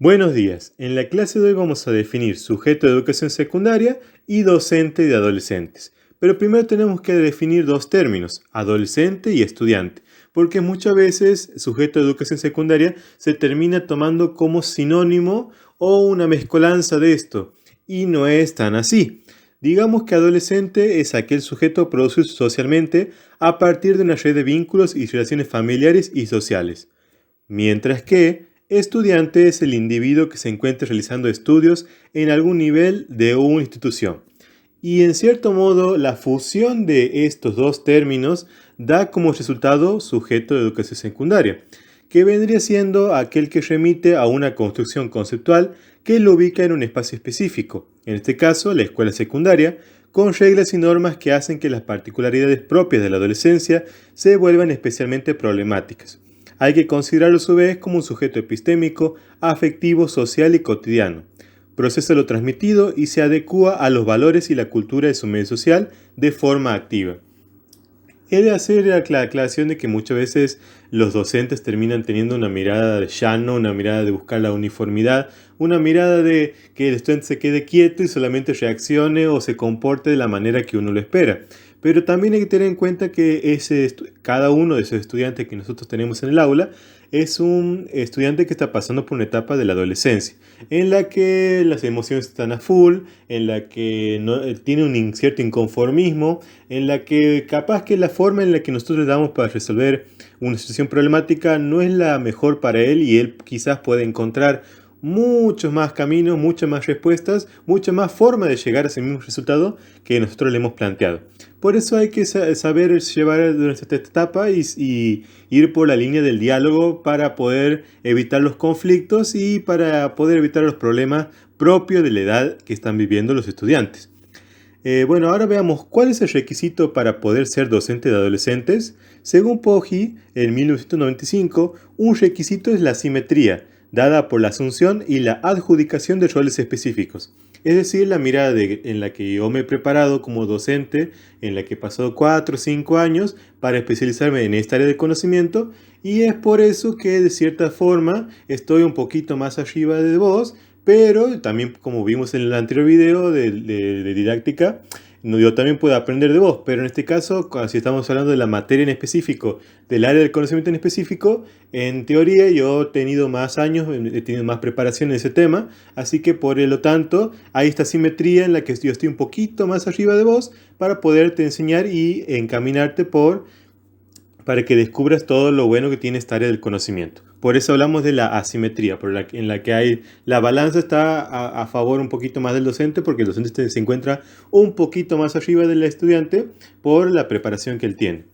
Buenos días. En la clase de hoy vamos a definir sujeto de educación secundaria y docente de adolescentes. Pero primero tenemos que definir dos términos, adolescente y estudiante, porque muchas veces sujeto de educación secundaria se termina tomando como sinónimo o una mezcolanza de esto, y no es tan así. Digamos que adolescente es aquel sujeto producido socialmente a partir de una red de vínculos y relaciones familiares y sociales. Mientras que estudiante es el individuo que se encuentra realizando estudios en algún nivel de una institución. Y en cierto modo, la fusión de estos dos términos da como resultado sujeto de educación secundaria, que vendría siendo aquel que remite a una construcción conceptual que lo ubica en un espacio específico, en este caso la escuela secundaria, con reglas y normas que hacen que las particularidades propias de la adolescencia se vuelvan especialmente problemáticas. Hay que considerarlo a su vez como un sujeto epistémico, afectivo, social y cotidiano. Procesa lo transmitido y se adecúa a los valores y la cultura de su medio social de forma activa. He de hacer la aclaración de que muchas veces los docentes terminan teniendo una mirada de llano, una mirada de buscar la uniformidad, una mirada de que el estudiante se quede quieto y solamente reaccione o se comporte de la manera que uno lo espera. Pero también hay que tener en cuenta que cada uno de esos estudiantes que nosotros tenemos en el aula es un estudiante que está pasando por una etapa de la adolescencia, en la que las emociones están a full, en la que tiene un cierto inconformismo, en la que capaz que la forma en la que nosotros le damos para resolver una situación problemática no es la mejor para él y él quizás puede encontrar muchos más caminos, muchas más respuestas, mucha más forma de llegar a ese mismo resultado que nosotros le hemos planteado. Por eso hay que saber llevar durante esta etapa y ir por la línea del diálogo para poder evitar los conflictos y para poder evitar los problemas propios de la edad que están viviendo los estudiantes. Bueno, ahora veamos cuál es el requisito para poder ser docente de adolescentes. Según Poggi, en 1995, un requisito es la simetría, dada por la asunción y la adjudicación de roles específicos. Es decir, la mirada en la que yo me he preparado como docente, en la que he pasado 4 o 5 años para especializarme en esta área de conocimiento, y es por eso que de cierta forma estoy un poquito más arriba de vos, pero también, como vimos en el anterior video de didáctica, yo también puedo aprender de vos, pero en este caso, si estamos hablando de la materia en específico, del área del conocimiento en específico, en teoría yo he tenido más años, he tenido más preparación en ese tema, así que por lo tanto hay esta simetría en la que yo estoy un poquito más arriba de vos para poderte enseñar y encaminarte para que descubras todo lo bueno que tiene esta área del conocimiento. Por eso hablamos de la asimetría, en la que la balanza está a favor un poquito más del docente, porque el docente se encuentra un poquito más arriba del estudiante por la preparación que él tiene.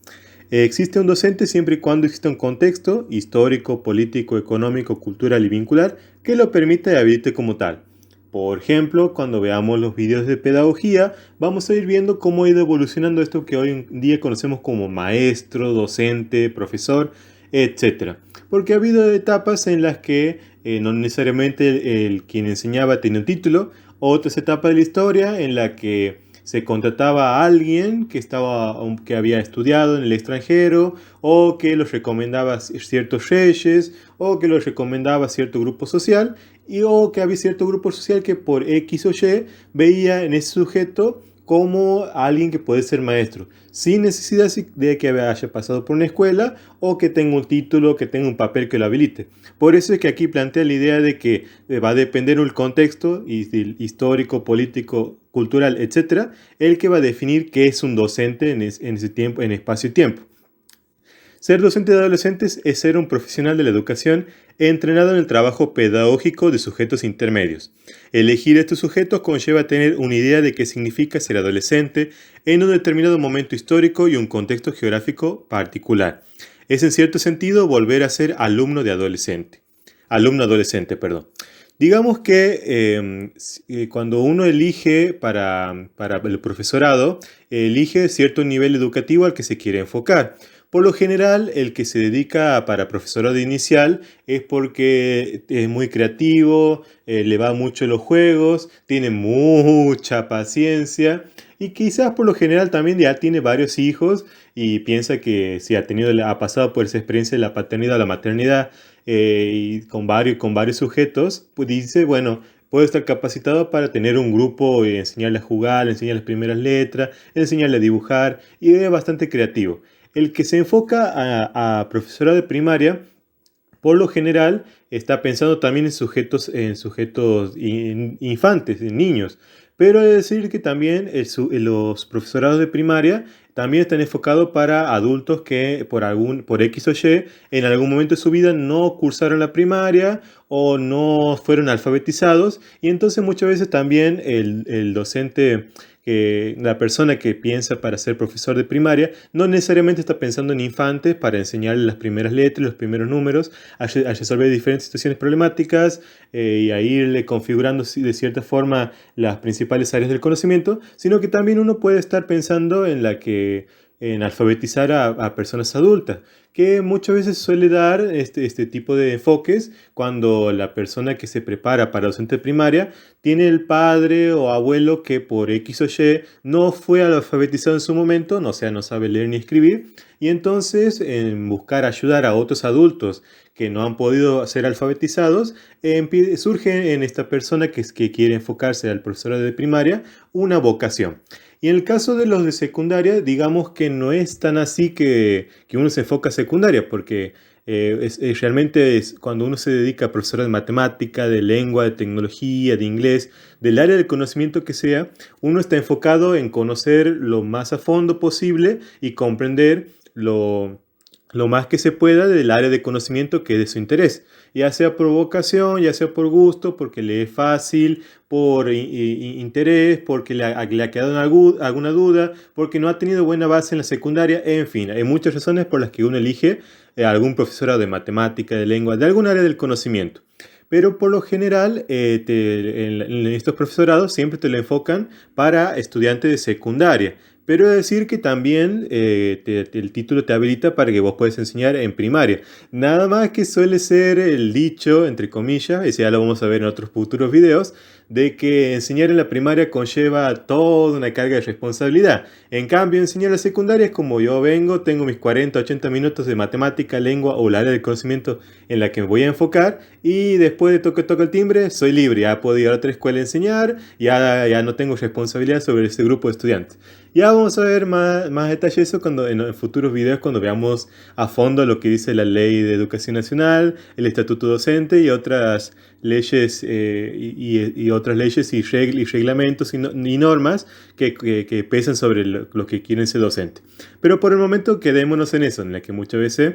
Existe un docente siempre y cuando exista un contexto histórico, político, económico, cultural y vincular que lo permita y habilite como tal. Por ejemplo, cuando veamos los videos de pedagogía, vamos a ir viendo cómo ha ido evolucionando esto que hoy en día conocemos como maestro, docente, profesor, etc. Porque ha habido etapas en las que no necesariamente quien enseñaba tenía un título, otras etapas de la historia en la que se contrataba a alguien que había estudiado en el extranjero, o que los recomendaba ciertos reyes, o que los recomendaba cierto grupo social, o que había cierto grupo social que por X o Y veía en ese sujeto como alguien que puede ser maestro, sin necesidad de que haya pasado por una escuela o que tenga un título, que tenga un papel que lo habilite. Por eso es que aquí plantea la idea de que va a depender del contexto histórico, político, cultural, etcétera, el que va a definir qué es un docente en ese tiempo, en espacio y tiempo. Ser docente de adolescentes es ser un profesional de la educación entrenado en el trabajo pedagógico de sujetos intermedios. Elegir estos sujetos conlleva tener una idea de qué significa ser adolescente en un determinado momento histórico y un contexto geográfico particular. Es en cierto sentido volver a ser alumno adolescente, perdón. Digamos que cuando uno elige para el profesorado, elige cierto nivel educativo al que se quiere enfocar. Por lo general, el que se dedica para profesorado inicial es porque es muy creativo, le va mucho los juegos, tiene mucha paciencia y quizás por lo general también ya tiene varios hijos y piensa que si ha pasado por esa experiencia de la paternidad o la maternidad y con varios sujetos, pues dice, bueno, puedo estar capacitado para tener un grupo y enseñarle a jugar, enseñarle las primeras letras, enseñarle a dibujar y es bastante creativo. El que se enfoca a profesorado de primaria, por lo general, está pensando también en sujetos infantes, en niños. Pero he de decir que también los profesorados de primaria también están enfocados para adultos que por X o Y en algún momento de su vida no cursaron la primaria o no fueron alfabetizados. Y entonces muchas veces también el docente, la persona que piensa para ser profesor de primaria, no necesariamente está pensando en infantes para enseñarles las primeras letras, los primeros números, a resolver diferentes situaciones problemáticas y a irle configurando de cierta forma las principales áreas del conocimiento, sino que también uno puede estar pensando en alfabetizar a personas adultas, que muchas veces suele dar este tipo de enfoques cuando la persona que se prepara para docente de primaria tiene el padre o abuelo que por X o Y no fue alfabetizado en su momento, no, o sea, no sabe leer ni escribir, y entonces en buscar ayudar a otros adultos que no han podido ser alfabetizados, surge en esta persona que quiere enfocarse al profesorado de primaria una vocación. Y en el caso de los de secundaria, digamos que no es tan así que uno se enfoca a secundaria, porque realmente es cuando uno se dedica a profesor de matemática, de lengua, de tecnología, de inglés, del área del conocimiento que sea, uno está enfocado en conocer lo más a fondo posible y comprender lo más que se pueda del área de conocimiento que es de su interés, ya sea por vocación, ya sea por gusto, porque le es fácil, por interés, porque le ha quedado alguna duda, porque no ha tenido buena base en la secundaria, en fin, hay muchas razones por las que uno elige algún profesorado de matemática, de lengua, de algún área del conocimiento. Pero por lo general, en estos profesorados siempre te lo enfocan para estudiantes de secundaria. Pero he de decir que también el título te habilita para que vos puedas enseñar en primaria. Nada más que suele ser el dicho, entre comillas, y ya lo vamos a ver en otros futuros videos, de que enseñar en la primaria conlleva toda una carga de responsabilidad. En cambio, enseñar en la secundaria es como yo vengo, tengo mis 40, 80 minutos de matemática, lengua o el área del conocimiento en la que me voy a enfocar y después de toque el timbre, soy libre, ya puedo ir a otra escuela a enseñar, ya no tengo responsabilidad sobre ese grupo de estudiantes. Ya vamos a ver más detalle eso en futuros videos cuando veamos a fondo lo que dice la Ley de Educación Nacional, el Estatuto Docente y otras leyes y otras leyes y reglamentos y normas que pesan sobre los que quieren ser docentes. Pero por el momento quedémonos en eso, en la que muchas veces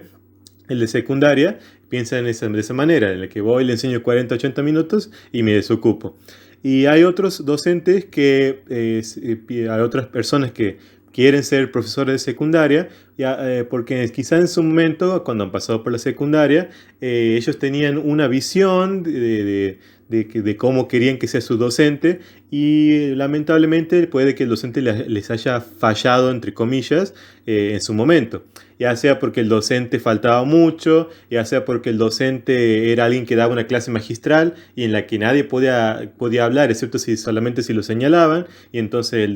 el de secundaria piensa de esa manera, en la que voy, le enseño 40, 80 minutos y me desocupo. Y hay otros docentes hay otras personas que quieren ser profesores de secundaria, porque quizá en su momento, cuando han pasado por la secundaria, ellos tenían una visión de cómo querían que sea su docente y lamentablemente puede que el docente les haya fallado, entre comillas, en su momento. Ya sea porque el docente faltaba mucho, ya sea porque el docente era alguien que daba una clase magistral y en la que nadie podía hablar, excepto solamente si lo señalaban, y entonces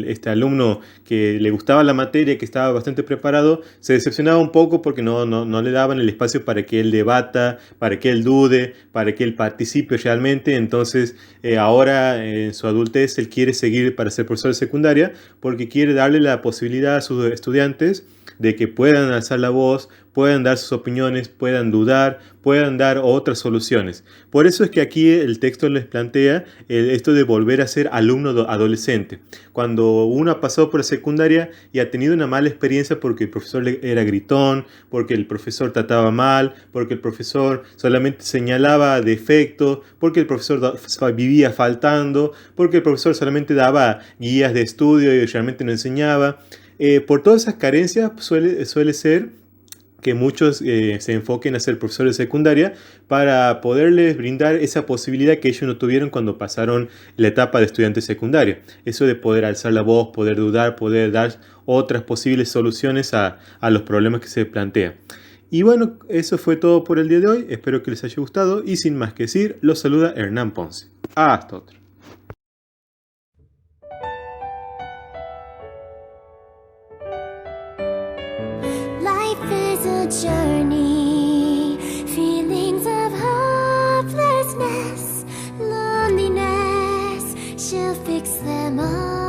este alumno que le gustaba la materia, que estaba bastante preparado, se decepcionaba un poco porque no le daban el espacio para que él debata, para que él dude, para que él participe realmente. Entonces ahora en su adultez él quiere seguir para ser profesor de secundaria porque quiere darle la posibilidad a sus estudiantes de que puedan alzar la voz, puedan dar sus opiniones, puedan dudar, puedan dar otras soluciones. Por eso es que aquí el texto les plantea esto de volver a ser alumno adolescente. Cuando uno ha pasado por la secundaria y ha tenido una mala experiencia porque el profesor era gritón, porque el profesor trataba mal, porque el profesor solamente señalaba defectos, porque el profesor vivía faltando, porque el profesor solamente daba guías de estudio y realmente no enseñaba. Por todas esas carencias suele ser que muchos se enfoquen a ser profesores de secundaria para poderles brindar esa posibilidad que ellos no tuvieron cuando pasaron la etapa de estudiante secundario. Eso de poder alzar la voz, poder dudar, poder dar otras posibles soluciones a los problemas que se plantean. Y bueno, eso fue todo por el día de hoy. Espero que les haya gustado y sin más que decir, los saluda Hernán Ponce. Hasta otro. the journey. Feelings of hopelessness, loneliness, she'll fix them all.